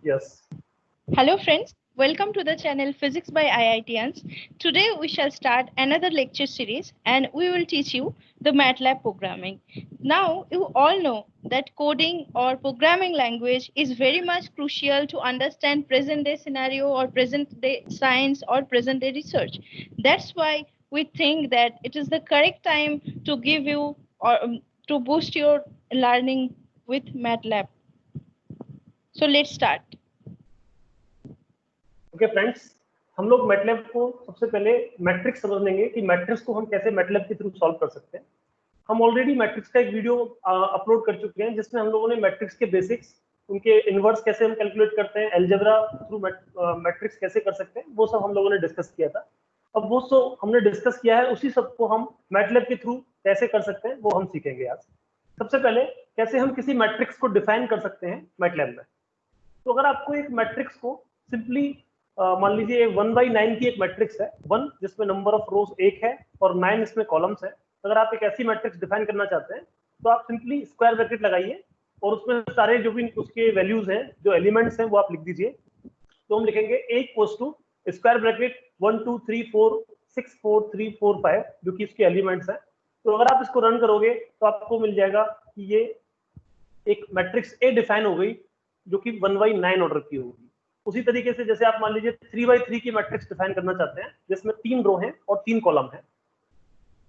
Yes. Hello friends, welcome to the channel Physics by IITians. Today we shall start another lecture series and we will teach you the MATLAB programming. Now you all know that coding or programming language is very much crucial to understand present day scenario or present day science or present day research. That's why we think that it is the correct time to give you or to boost your learning with MATLAB. So let's start. Okay friends, हम लोग MATLAB को सबसे पहले matrix समझ लेंगे कि matrix को हम कैसे मैटलैब के थ्रू सॉल्व कर सकते हैं। हम ऑलरेडी मैट्रिक्स का एक वीडियो अपलोड कर चुके हैं जिसमें हम लोगों ने मैट्रिक्स के बेसिक्स, उनके इनवर्स कैसे हम कैलकुलेट करते हैं, अलजेब्रा थ्रू मैट्रिक्स कैसे कर सकते हैं, वो सब हम लोगों ने डिस्कस किया था। अब वो सब हमने डिस्कस किया है, उसी सब को हम मैटलैब के थ्रू कैसे कर सकते हैं वो हम सीखेंगे आज। सबसे पहले कैसे हम किसी मैट्रिक्स को डिफाइन कर सकते हैं मैटलैब में। तो अगर आपको एक मैट्रिक्स को सिंपली मान लीजिए 1/9 की एक मैट्रिक्स है, 1 जिसमें नंबर ऑफ रोज 1 है और 9 इसमें कॉलम्स है। अगर आप एक ऐसी मैट्रिक्स डिफाइन करना चाहते हैं तो आप सिंपली स्क्वायर ब्रैकेट लगाइए और उसमें सारे जो भी उसके वैल्यूज हैं, जो एलिमेंट्स हैं, वो आप लिख दीजिए। तो हम लिखेंगे A equals to square bracket 1 2 3 4 6 4 3 4 5 जो कि इसके एलिमेंट्स हैं। तो अगर आप इसको रन करोगे तो आपको मिल जाएगा कि ये एक मैट्रिक्स A डिफाइन हो गई जो कि 1/9 ऑर्डर की होगी। उसी तरीके से जैसे आप मान लीजिए 3/3 की मैट्रिक्स डिफाइन करना चाहते हैं जिसमें 3 रो हैं और 3 कॉलम हैं।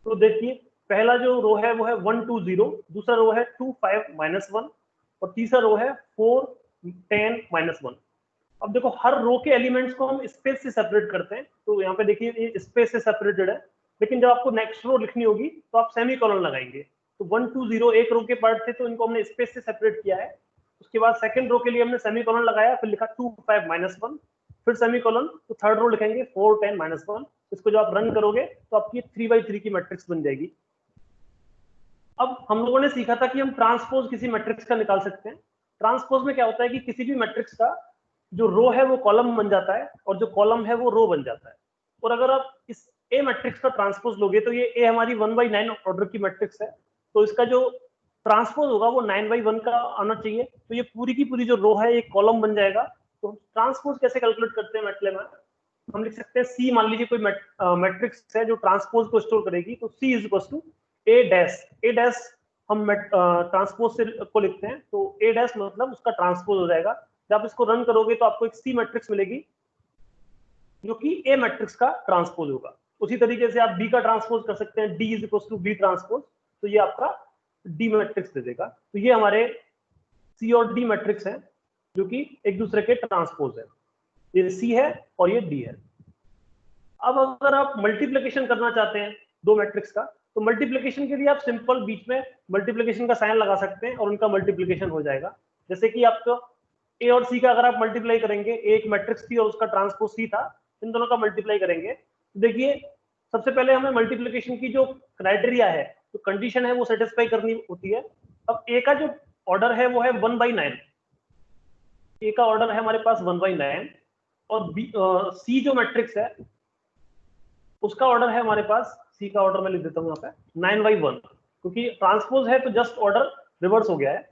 तो देखिए पहला जो रो है वो है 1 2 0, दूसरा रो है 2 5 -1 और तीसरा रो है 4 10 -1। अब देखो हर रो के एलिमेंट्स को हम स्पेस से सेपरेट करते हैं, तो यहाँ पे देखिए ये स्पेस से सेपरेटेड है। लेकिन जब आपको नेक्स्ट रो लिखनी होगी तो आप सेमी कॉलन लगाएंगे। तो 1 2 0 एक रो के पार्ट थे तो इनको हमने स्पेस से सेपरेट किया है। उसके बाद सेकंड रो के लिए हमने सेमीकोलन लगाया, फिर लिखा 2 5 -1, फिर सेमीकोलन, तो थर्ड रो लिखेंगे 4 10 -1। इसको जब आप रन करोगे तो आपकी 3/3 की मैट्रिक्स बन जाएगी। अब हम लोगों ने सीखा था कि हम ट्रांसपोज किसी मैट्रिक्स का निकाल सकते हैं। ट्रांसपोज में क्या होता है कि किसी भी मैट्रिक्स का जो रो है वो कॉलम बन जाता है और जो कॉलम है वो रो बन जाता है। और अगर आप इस ए मैट्रिक्स का ट्रांसपोज लोगे तो ये ए हमारी 1/9 ऑर्डर की मैट्रिक्स है, तो इसका जो ट्रांसपोज होगा वो 9/1 का आना चाहिए। तो ये पूरी की पूरी जो रो है एक कॉलम बन जाएगा। तो ट्रांसपोज कैसे कैलकुलेट करते हैं मैटलैब में, हम लिख सकते हैं सी, मान लीजिए कोई मैट्रिक्स है जो ट्रांसपोज को स्टोर करेगी, तो C is equal to A dash हम ट्रांसपोज से को लिखते हैं, तो ए डैश मतलब उसका ट्रांसपोज हो जाएगा। जब आप इसको रन करोगे तो आपको एक सी मैट्रिक्स मिलेगी जो कि ए मैट्रिक्स का ट्रांसपोज होगा। उसी तरीके से आप बी का ट्रांसपोज कर सकते हैं, D is equal to B transpose, तो ये आपका डी मैट्रिक्स दे देगा। तो ये हमारे सी और डी मैट्रिक्स हैं जो कि एक दूसरे के ट्रांसपोज है। ये सी है और ये डी है। अब अगर आप मल्टीप्लिकेशन करना चाहते हैं दो मैट्रिक्स का, तो मल्टीप्लिकेशन के लिए आप सिंपल बीच में मल्टीप्लिकेशन का साइन लगा सकते हैं और उनका मल्टीप्लिकेशन हो जाएगा। जैसे कि आपको ए और सी का अगर आप मल्टीप्लाई करेंगे, एक मैट्रिक्स थी और उसका ट्रांसपोज सी था, इन दोनों का मल्टीप्लाई करेंगे तो देखिए सबसे पहले हमें मल्टीप्लिकेशन की जो क्राइटेरिया है, जो कंडीशन है, वो सेटिस्फाई करनी होती है। अब ए का जो ऑर्डर है वो है 1/9, ए का ऑर्डर है हमारे पास 1/9 और बी सी जो मैट्रिक्स है उसका ऑर्डर है हमारे पास, सी का ऑर्डर मैं लिख देता हूँ यहाँ पे 9/1, क्योंकि ट्रांसपोज है तो जस्ट ऑर्डर रिवर्स हो गया है।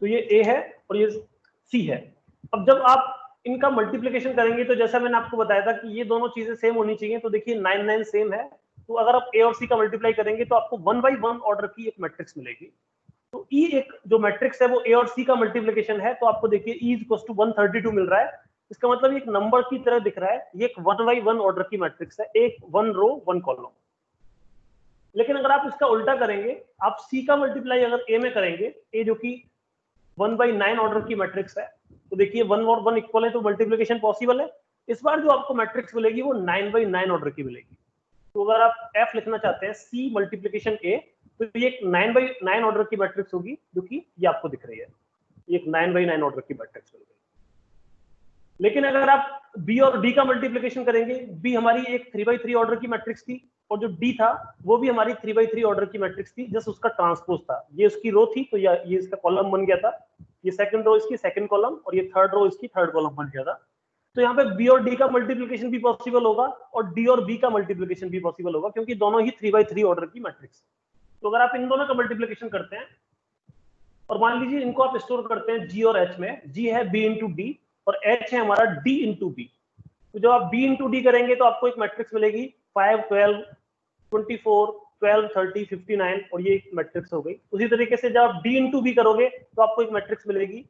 तो ये ए है और ये सी है। अब जब आप इनका मल्टीप्लिकेशन करेंगे तो जैसा मैंने आपको बताया था कि ये दोनों चीजें सेम होनी चाहिए, तो देखिए 9 9 सेम है, तो अगर आप ए और सी का मल्टीप्लाई करेंगे तो आपको 1/1 ऑर्डर की एक मैट्रिक्स मिलेगी। तो ई एक जो मैट्रिक्स है वो ए और सी का मल्टीप्लिकेशन है, तो आपको देखिए ई इज इक्वल टू 132 मिल रहा है। इसका मतलब एक नंबर की तरह दिख रहा है, ये एक 1/1 ऑर्डर की मैट्रिक्स है, एक 1 रो 1 कॉलम। लेकिन अगर आप इसका उल्टा करेंगे, आप सी का मल्टीप्लाई अगर ए में करेंगे, ए जो कि 1/9 ऑर्डर की मैट्रिक्स है, तो देखिए 1 और 1 इक्वल है तो मल्टीप्लिकेशन पॉसिबल है। इस बार जो आपको मैट्रिक्स मिलेगी वो 9/9 ऑर्डर की मिलेगी। तो अगर आप एफ लिखना चाहते हैं सी मल्टीप्लिकेशन ए, तो ये एक 9/9 ऑर्डर की मैट्रिक्स होगी जो कि ये आपको दिख रही है, ये एक 9/9 ऑर्डर की मैट्रिक्स मिल गई। लेकिन अगर आप बी और डी का मल्टीप्लिकेशन करेंगे, बी हमारी एक 3/3 ऑर्डर की मैट्रिक्स थी और जो डी था वो भी हमारी 3/3 ऑर्डर की मैट्रिक्स थी, जस्ट उसका ट्रांसपोज था। ये उसकी रो थी तो ये इसका कॉलम बन गया था, ये सेकंड रो इसकी सेकंड कॉलम और ये थर्ड रो इसकी थर्ड कॉलम बन गया था। तो यहाँ पे बी और डी का मल्टीप्लिकेशन भी पॉसिबल होगा और डी और बी का मल्टीप्लिकेशन भी पॉसिबल होगा, क्योंकि दोनों ही 3/3 ऑर्डर की मैट्रिक्स। तो अगर आप इन दोनों का मल्टीप्लिकेशन करते हैं और मान लीजिए इनको आप स्टोर करते हैं जी और एच में, जी है बी इंटू डी और एच है हमारा डी इंटू बी। तो जब आप बी इंटू डी करेंगे तो आपको एक मैट्रिक्स मिलेगी 5, 12, 24, 12, 30, 59 और ये एक मैट्रिक्स हो गई। उसी तरीके से जब आप डी इंटू बी करोगे तो आपको एक मैट्रिक्स मिलेगी।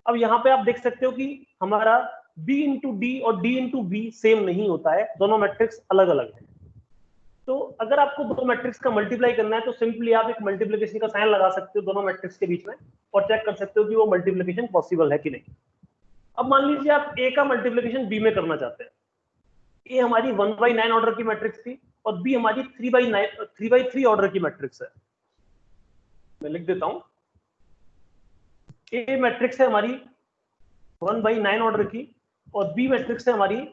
अब यहाँ पे आप देख सकते हो कि हमारा बी इंटू डी और डी इंटू बी सेम नहीं होता है, दोनों मैट्रिक्स अलग अलग है। तो अगर आपको दो मैट्रिक्स का मल्टीप्लाई करना है तो सिंपली आप एक मल्टीप्लिकेशन का साइन लगा सकते हो दोनों मैट्रिक्स के बीच में और चेक कर सकते हो कि वो मल्टीप्लिकेशन पॉसिबल है कि नहीं। अब मान लीजिए आप ए का मल्टीप्लिकेशन बी में करना चाहते हैं। ए हमारी 1/9 ऑर्डर की मैट्रिक्स थी और बी हमारी 3/3 ऑर्डर की मैट्रिक्स है। मैं लिख देता हूं, ए मैट्रिक्स है हमारी 1/9 ऑर्डर की और बी मैट्रिक्स है हमारी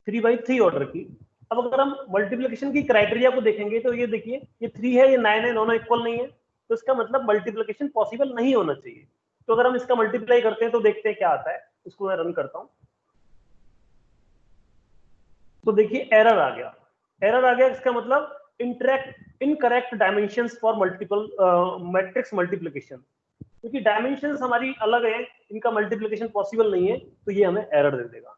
3/3 ऑर्डर की। अब अगर हम मल्टीप्लिकेशन की क्राइटेरिया को देखेंगे तो ये देखिए, ये 3 है, ये 9 है, दोनों इक्वल नहीं है, तो इसका मतलब मल्टीप्लिकेशन पॉसिबल नहीं होना चाहिए। तो अगर हम इसका मल्टीप्लाई करते हैं तो देखते हैं क्या आता है। इसको मैं रन करता हूं तो देखिए एरर आ गया। एरर आ गया, इसका मतलब incorrect dimensions for multiple matrix multiplication, क्योंकि डायमेंशंस हमारी अलग है, इनका मल्टीप्लिकेशन पॉसिबल नहीं है, तो ये हमें एरर दे देगा।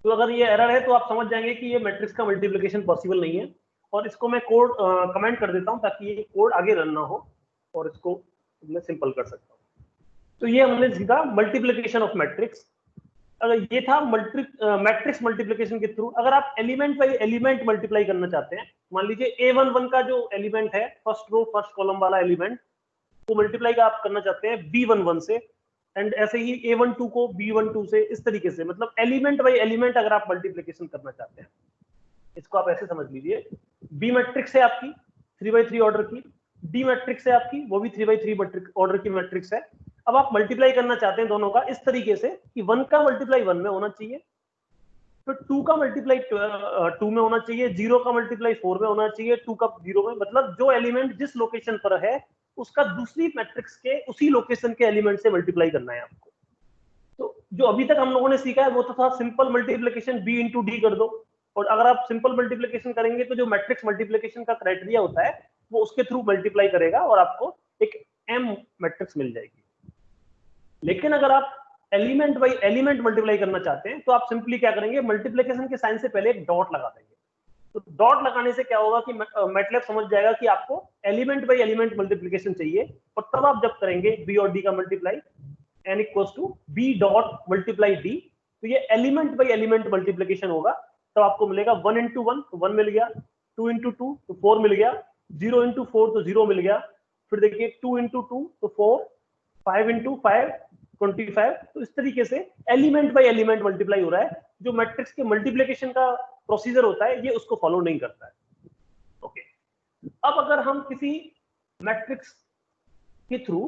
तो अगर ये एरर है तो आप समझ जाएंगे कि ये मैट्रिक्स का मल्टीप्लिकेशन पॉसिबल नहीं है। और इसको मैं कोड कमेंट कर देता हूं ताकि ये कोड आगे रन ना हो और इसको मैं सिंपल कर सकता हूं। तो ये हमने सीखा मल्टीप्लिकेशन ऑफ मैट्रिक्स। अगर ये था मैट्रिक्स मल्टीप्लिकेशन के थ्रू। अगर आप एलिमेंट बाई एलिमेंट मल्टीप्लाई करना चाहते हैं, मान लीजिए A11 का जो एलिमेंट है, फर्स्ट रो फर्स्ट कॉलम वाला एलिमेंट, वो मल्टीप्लाई का आप करना चाहते हैं B11 से, एंड ऐसे ही A12 को B12 से, इस तरीके से, मतलब एलिमेंट बाई एलिमेंट अगर आप मल्टीप्लिकेशन करना चाहते हैं, इसको आप ऐसे समझ लीजिए। बी मैट्रिक्स है आपकी 3/3 ऑर्डर की, डी मैट्रिक्स है आपकी, वो भी 3/3 ऑर्डर की मैट्रिक्स है। अब आप मल्टीप्लाई करना चाहते हैं दोनों का इस तरीके से कि 1 का मल्टीप्लाई 1 में होना चाहिए, फिर 2 का मल्टीप्लाई 2 में होना चाहिए, 0 का मल्टीप्लाई 4 में होना चाहिए, 2 का 0 में, मतलब जो एलिमेंट जिस लोकेशन पर है उसका दूसरी मैट्रिक्स के उसी लोकेशन के एलिमेंट से मल्टीप्लाई करना है आपको। तो जो अभी तक हम लोगों ने सीखा है वो तो था simple multiplication, B into D कर दो। और अगर आप सिंपल मल्टीप्लिकेशन करेंगे तो जो मैट्रिक्स मल्टीप्लिकेशन का क्राइटेरिया होता है वो उसके थ्रू मल्टीप्लाई करेगा और आपको एक एम मैट्रिक्स मिल जाएगी। लेकिन अगर आप एलिमेंट बाई एलिमेंट मल्टीप्लाई करना चाहते हैं तो आप सिंपली क्या करेंगे, मल्टीप्लिकेशन के साइन से पहले एक डॉट लगा देंगे। तो डॉट लगाने से क्या होगा कि मैटलैब समझ जाएगा कि आपको एलिमेंट बाई एलिमेंट मल्टीप्लिकेशन चाहिए, और तब आप जब करेंगे बी और डी का multiply, n equals to B dot multiply D, तो ये एलिमेंट बाई एलिमेंट मल्टीप्लिकेशन होगा। तो आपको मिलेगा 1 इंटू 1 तो 1 मिल गया, 2 इंटू 2 तो 4 मिल गया, 0 इंटू 4 तो 0 मिल गया, फिर देखिए 2 इंटू 2 तो 4, 5 इंटू 5 25। तो इस तरीके से एलिमेंट बाई एलिमेंट मल्टीप्लाई हो रहा है। जो मैट्रिक्स के मल्टीप्लिकेशन का प्रोसीजर होता है ये उसको फॉलो नहीं करता है। ओके, अब अगर हम किसी मैट्रिक्स के थ्रू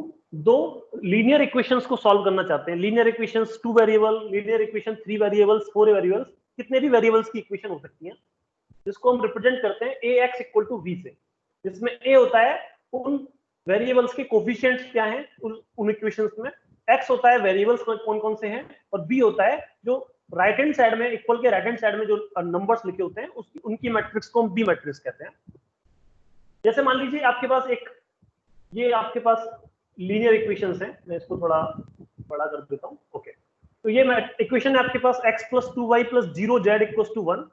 दो लीनियर इक्वेशंस को सॉल्व करना चाहते हैं, linear equations 2 variable, linear equation 3 variables, 4 variables, कितने भी वेरिएबल्स की इक्वेशन हो सकती हैं, जिसको हम रिप्रेजेंट करते हैं ax इक्वल टू v से, जिसमें a होता है उन वेरिएबल्स के कोफिशिएंट्स क्या हैं उन इक्वेशंस में, x होता है वेरिएबल्स कौन कौन से हैं, और b होता है जो राइट हैंड साइड में, इक्वल के राइट हैंड साइड में जो नंबर्स लिखे होते हैं उसकी उनकी मैट्रिक्स को हम b मैट्रिक्स कहते हैं। जैसे मान लीजिए आपके पास ये आपके पास लीनियर इक्वेशंस हैं, मैं इसको थोड़ा बड़ा कर देता हूं। ओके, तो ये इक्वेशन है आपके पास x plus 2y plus 0z equals to 1,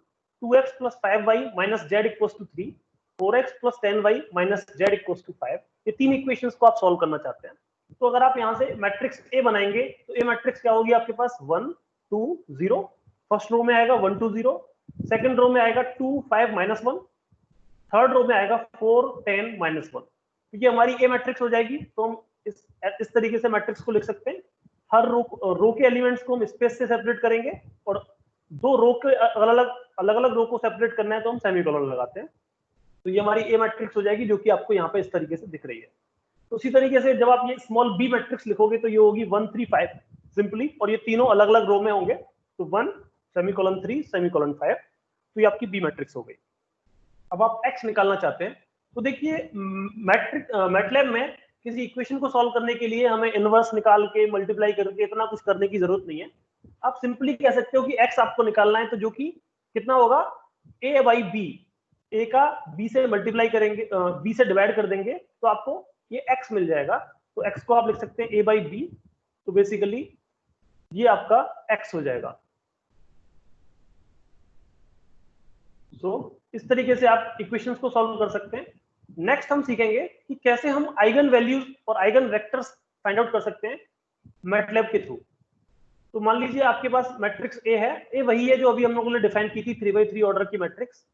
2x plus 5y minus z equals to 3, 4x plus 10y minus z equals to 5। ये तीन इक्वेशंस को आप सॉल्व करना चाहते हैं। तो अगर आप यहां से मैट्रिक्स A बनाएंगे तो A मैट्रिक्स क्या होगी आपके पास 1 2 0, फर्स्ट रो में आएगा 1 2 0, सेकंड रो में आएगा 2 5 माइनस 1, थर्ड रो में आएगा 4 10 माइनस 1। तो ये हमारी ए मैट्रिक्स हो जाएगी। तो हम इस तरीके से मैट्रिक्स को लिख सकते हैं। हर रो के एलिमेंट्स को हम स्पेस से सेपरेट करेंगे, और दो रो के अलग अलग रो को सेपरेट करना है तो हम सेमीकोलन लगाते हैं। तो ये हमारी ए मैट्रिक्स हो जाएगी, जो कि आपको यहाँ पे इस तरीके से दिख रही है। तो उसी तरीके से जब आप ये स्मॉल बी मैट्रिक्स लिखोगे तो ये होगी 1 3 5 सिंपली, और ये तीनों अलग अलग रो में होंगे। तो 1 सेमीकोलन 3 सेमीकोलन 5, तो ये आपकी बी मैट्रिक्स हो गई। अब आप एक्स निकालना चाहते हैं तो देखिए मैटलैब में किसी इक्वेशन को सॉल्व करने के लिए हमें इनवर्स निकाल के मल्टीप्लाई करके इतना कुछ करने की जरूरत नहीं है। आप सिंपली कह सकते हो कि एक्स आपको निकालना है, तो जो कि कितना होगा a बाई बी, ए का बी से मल्टीप्लाई करेंगे, बी से डिवाइड कर देंगे तो आपको ये x मिल जाएगा। तो x को आप लिख सकते हैं a by b, तो बेसिकली ये आपका x हो जाएगा। इस तरीके से आप इक्वेशंस को सॉल्व कर सकते हैं। नेक्स्ट हम सीखेंगे कि कैसे हम आइगन वैल्यूज और आइगन वेक्टर्स फाइंड आउट कर सकते हैं मैटलैब के थ्रू। तो मान लीजिए आपके पास मैट्रिक्स ए है, ए वही है जो अभी हम लोगों ने डिफाइन की थी 3x3 ऑर्डर की मैट्रिक्स,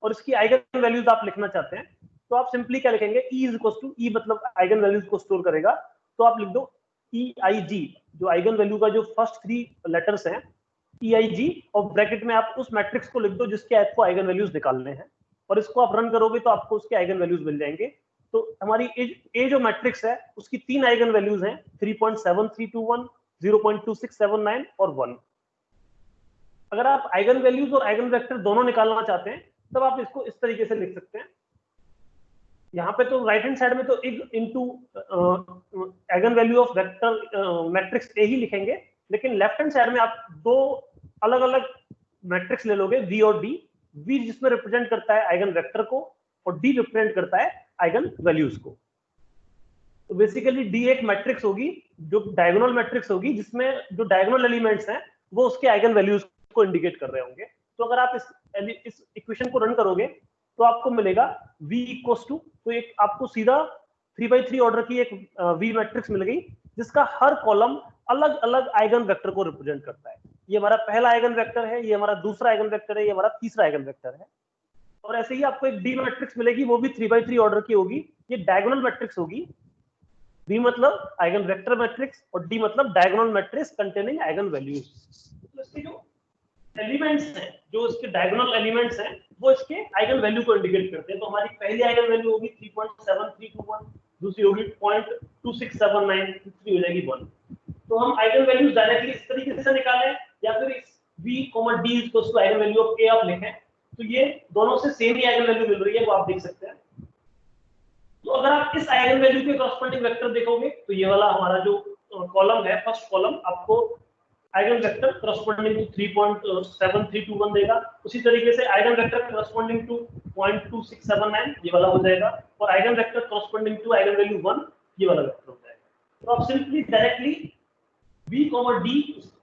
और इसकी आइगन वैल्यूज आप लिखना चाहते हैं, तो आप सिंपली क्या लिखेंगे, E is equal to E मतलब आइगन वैल्यूज को स्टोर करेगा, तो आप लिख दो EIG, जो आइगन वैल्यू का जो फर्स्ट 3 लेटर्स हैं EIG, और ब्रैकेट में आप उस मैट्रिक्स को लिख दो जिसके आपको आइगन वैल्यूज निकालने हैं, और इसको आप रन करोगे तो आपको उसके आइगन वैल्यूज मिल जाएंगे। तो हमारी ए जो मैट्रिक्स है उसकी 3 आइगन वैल्यूज हैं, 3.7321, 0.2679 और 1। अगर आप आइगन वैल्यूज और आइगन वेक्टर दोनों निकालना चाहते हैं तब आप इसको इस तरीके से लिख सकते हैं। यहाँ पे तो राइट हैंड साइड में तो एक into eigen value of vector matrix A ही लिखेंगे, लेकिन लेफ्ट हैंड साइड में आप 2 अलग अलग मैट्रिक्स ले लोगे, V और D। V जिसमें रिप्रेजेंट करता है आइगन वेक्टर को और D रिप्रेजेंट करता है आइगन वैल्यूज को। तो बेसिकली D एक मैट्रिक्स होगी जो डायगोनल मैट्रिक्स होगी, जिसमें जो डायगोनल एलिमेंट्स हैं वो उसके आइगन वैल्यूज को इंडिकेट कर रहे होंगे। तो अगर आप इस इक्वेशन को रन करोगे तो आपको मिलेगा V इक्वल्स टू, तो एक आपको सीधा 3x3 ऑर्डर की एक V मैट्रिक्स मिल गई जिसका हर कॉलम अलग अलग आइगन वेक्टर को रिप्रेजेंट करता है। ये हमारा पहला आइगन वेक्टर है, ये हमारा दूसरा आइगन वेक्टर है, ये हमारा तीसरा आइगन वेक्टर है। और ऐसे ही आपको एक D मैट्रिक्स मिलेगी, वो भी 3x3 ऑर्डर की होगी, ये डायगोनल मैट्रिक्स होगी। V मतलब आइगन वेक्टर मैट्रिक्स और D मतलब diagonal matrix containing eigen values. तो इसके जो एलिमेंट्स हैं, जो इसके डायगोनल एलिमेंट्स हैं, वो इसके आइगन वैल्यू को इंडिकेट करते हैं। तो हमारी पहली आइगन वैल्यू होगी 3.7321, दूसरी होगी 0.2679, तीसरी हो जाएगी 1। तो हम आइगन वैल्यूज डायरेक्टली इस तरीके से निकालें या फिर इस V, D equals to eigen value of A आप लिखें, तो ये दोनों से सेम ही आइगन वैल्यू मिल रही है, वो आप देख सकते हैं। तो अगर आप इस आइगन वैल्यू के कॉरस्पॉन्डिंग वेक्टर देखोगे तो ये वाला हमारा जो कॉलम है, फर्स्ट कॉलम, आपको आइगन वेक्टर कॉरस्पॉन्डिंग टू 3.7321 देगा। उसी तरीके से आइगन वेक्टर कॉरस्पॉन्डिंग टू 0.2679 ये वाला हो जाएगा, और eigen vector corresponding to eigen value 1 ये वाला वेक्टर हो जाएगा। तो आप simply directly V, D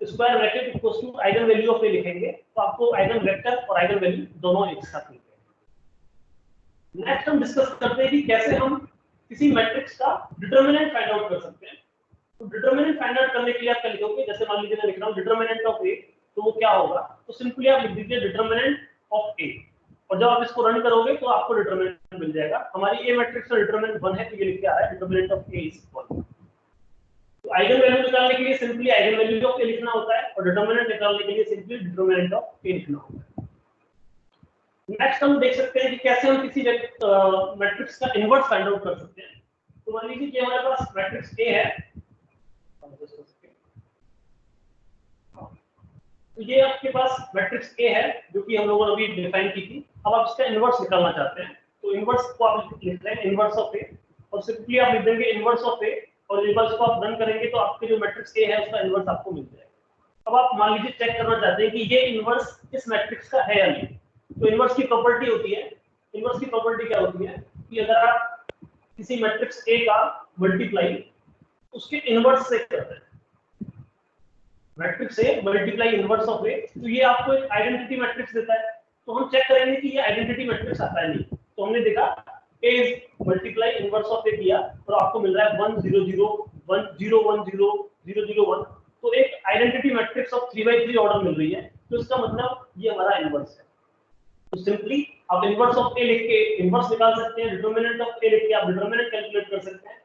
square bracket equals to eigen value of A लिखेंगे, तो आपको आइगन वेक्टर और आइगन वैल्यू दोनों एक साथ मिलेंगे। नेक्स्ट हम डिस्कस करते हैं कि कैसे हम किसी मैट्रिक्स का डिटरमिनेंट फाइंड आउट कर सकते हैं। तो डिटरमिनेंट फाइंड आउट करने के लिए आप क्या लिखोगे, जैसे मान लीजिए मैं लिख रहा हूं डिटरमिनेंट ऑफ A, तो वो क्या होगा, तो सिंपली आप लिख दीजिए डिटरमिनेंट ऑफ A, और जब आप इसको रन करोगे तो आपको डिटरमिनेंट मिल जाएगा। हमारी A मैट्रिक्स का डिटरमिनेंट 1 है, तो ये लिख के आ रहा है डिटरमिनेंट ऑफ A इज 1। तो आइगन वैल्यू निकालने के लिए simply eigen value of A लिखना होता है, और डिटरमिनेंट निकालने के लिए सिंपली डिटरमिनेंट ऑफ A लिखना होता है। नेक्स्ट हम देख सकते हैं कि कैसे हम किसी मैट्रिक्स का इनवर्स फाइंड आउट कर सकते हैं। तो मान लीजिए कि हमारे पास मैट्रिक्स A है, तो ये आपके पास मैट्रिक्स A है जो कि हम लोगों ने अभी डिफाइन की थी। अब आप इसका इनवर्स निकालना चाहते हैं, तो इनवर्स को आप लिख रहे हैं इनवर्स ऑफ A, और सिंपली आप लिख देंगे इनवर्स ऑफ A, और इनवर्स को आप रन करेंगे तो आपके जो मैट्रिक्स A है उसका इनवर्स आपको मिल जाएगा। अब आप मान लीजिए चेक करना चाहते हैं कि ये इनवर्स इस मैट्रिक्स का है या नहीं। तो इनवर्स की प्रॉपर्टी होती है, इनवर्स की प्रॉपर्टी क्या होती है कि अगर आप किसी मैट्रिक्स A का मल्टीप्लाई उसके इनवर्स से करते हैं, matrix A multiply inverse of A, तो ये आपको एक आइडेंटिटी मैट्रिक्स देता है। तो हम चेक करेंगे कि ये आइडेंटिटी मैट्रिक्स आता है नहीं। तो हमने देखा A is multiply inverse of A किया, तो आपको मिल रहा है 1 0 0 1 0 1 0 0 0 1। तो एक identity matrix of 3x3 order मिल रही है, तो इसका मतलब ये हमारा इनवर्स है। तो सिंपली आप इनवर्स ऑफ A लिख के इनवर्स निकाल सकते हैं, डिटरमिनेंट ऑफ A लिख के आप डिटरमिनेंट कैलकुलेट कर सकते हैं,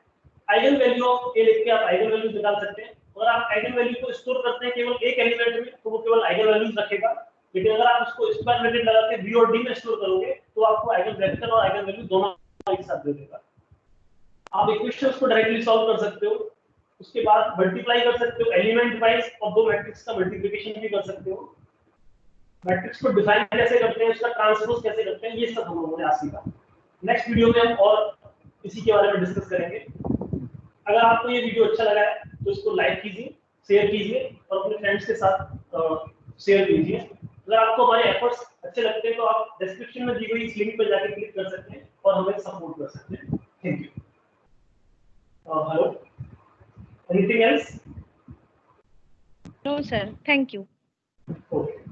आइगन वैल्यू ऑफ A लिख के आप आइगन वैल्यू निकाल सकते हैं। अगर आप आइगन वैल्यू को स्टोर करते हैं केवल एक एलिमेंट में, तो वो केवल आइगन वैल्यूज रखेगा, लेकिन अगर आप उसको स्क्वायर ब्रैकेट लगा के V और D में स्टोर करोगे तो आपको आइगन वेक्टर और आइगन वैल्यू दोनों एक साथ दे देगा। आप इक्वेशंस को डायरेक्टली सॉल्व कर सकते हो, उसके बाद मल्टीप्लाई कर सकते हो एलिमेंट वाइज, और दो मैट्रिक्स का मल्टीप्लिकेशन भी कर सकते हो। मैट्रिक्स को डिफाइन कैसे करते हैं, उसका ट्रांसपोज कैसे करते हैं, ये सब हम लोगों ने आज सीखा। नेक्स्ट वीडियो में हम और इसी के बारे में डिस्कस करेंगे। अगर आपको ये वीडियो अच्छा लगा है तो इसको लाइक कीजिए, शेयर कीजिए और अपने फ्रेंड्स के साथ शेयर कीजिए। अगर आपको हमारे एफर्ट्स अच्छे लगते हैं तो आप डिस्क्रिप्शन में दी गई इस लिंक पर जाकर क्लिक कर सकते हैं और हमें सपोर्ट कर सकते हैं। Thank you. Hello. Anything else? No, sir. Thank you. Okay.